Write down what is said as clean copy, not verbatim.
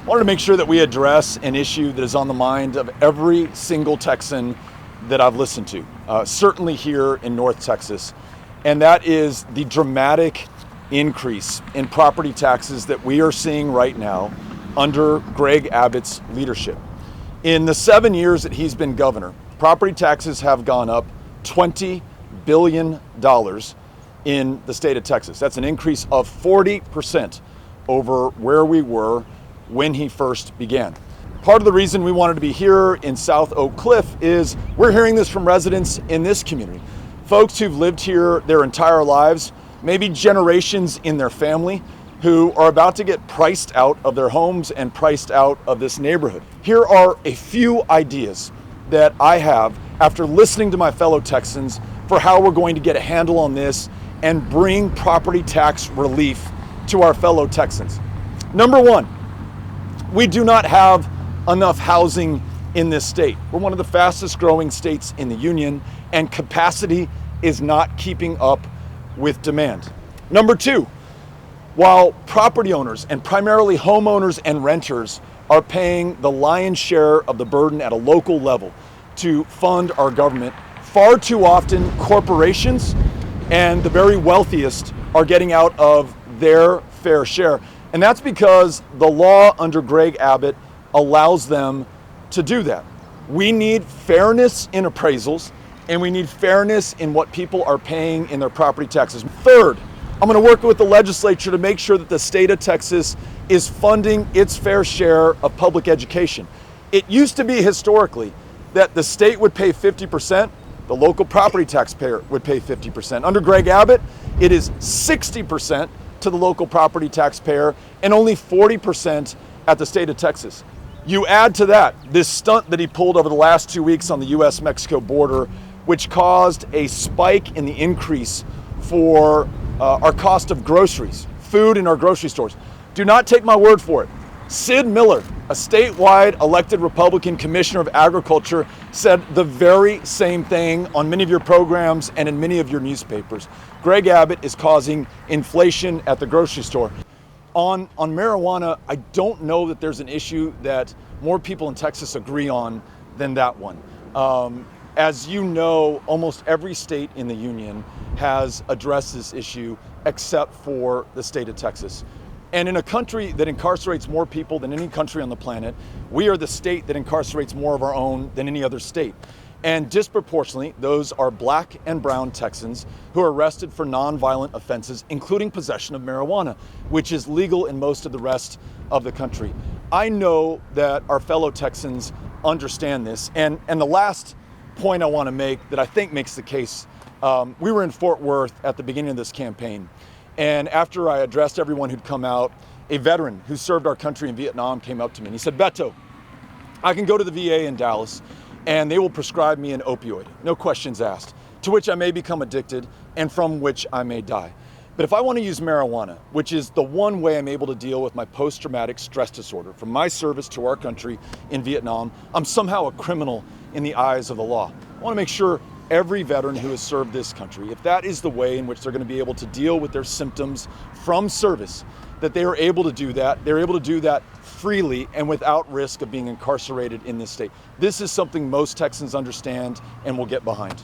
I wanted to make sure that we address an issue that is on the mind of every single Texan that I've listened to, certainly here in North Texas, and that is the dramatic increase in property taxes that we are seeing right now under Greg Abbott's leadership. In the 7 years that he's been governor, property taxes have gone up $20 billion in the state of Texas. That's an increase of 40% over where we were when he first began. Part of the reason we wanted to be here in South Oak Cliff is we're hearing this from residents in this community. Folks who've lived here their entire lives, maybe generations in their family, who are about to get priced out of their homes and priced out of this neighborhood. Here are a few ideas that I have after listening to my fellow Texans for how we're going to get a handle on this and bring property tax relief to our fellow Texans. Number one, we do not have enough housing in this state. We're one of the fastest growing states in the union, and capacity is not keeping up with demand. Number two, while property owners and primarily homeowners and renters are paying the lion's share of the burden at a local level to fund our government, far too often corporations and the very wealthiest are getting out of their fair share. And that's because the law under Greg Abbott allows them to do that. We need fairness in appraisals, and we need fairness in what people are paying in their property taxes. Third, I'm going to work with the legislature to make sure that the state of Texas is funding its fair share of public education. It used to be historically that the state would pay 50%, the local property taxpayer would pay 50%. Under Greg Abbott, it is 60% to the local property taxpayer and only 40% at the state of Texas. You add to that this stunt that he pulled over the last 2 weeks on the US-Mexico border, which caused a spike in the increase for our cost of groceries, food in our grocery stores. Do not take my word for it. Sid Miller, a statewide elected Republican commissioner of agriculture, said the very same thing on many of your programs and in many of your newspapers. Greg Abbott is causing inflation at the grocery store. On marijuana, I don't know that there's an issue that more people in Texas agree on than that one. As you know, almost every state in the union has addressed this issue except for the state of Texas. And in a country that incarcerates more people than any country on the planet, we are the state that incarcerates more of our own than any other state. And disproportionately, those are black and brown Texans who are arrested for nonviolent offenses, including possession of marijuana, which is legal in most of the rest of the country. I know that our fellow Texans understand this. And the last point I want to make that I think makes the case, we were in Fort Worth at the beginning of this campaign. And after I addressed everyone who'd come out, a veteran who served our country in Vietnam came up to me and he said, "Beto, I can go to the VA in Dallas and they will prescribe me an opioid, no questions asked, to which I may become addicted and from which I may die. But if I want to use marijuana, which is the one way I'm able to deal with my post-traumatic stress disorder from my service to our country in Vietnam, I'm somehow a criminal in the eyes of the law. I want to make sure every veteran who has served this country, if that is the way in which they're going to be able to deal with their symptoms from service, that they are able to do that. They're able to do that freely and without risk of being incarcerated in this state. This is something most Texans understand and will get behind."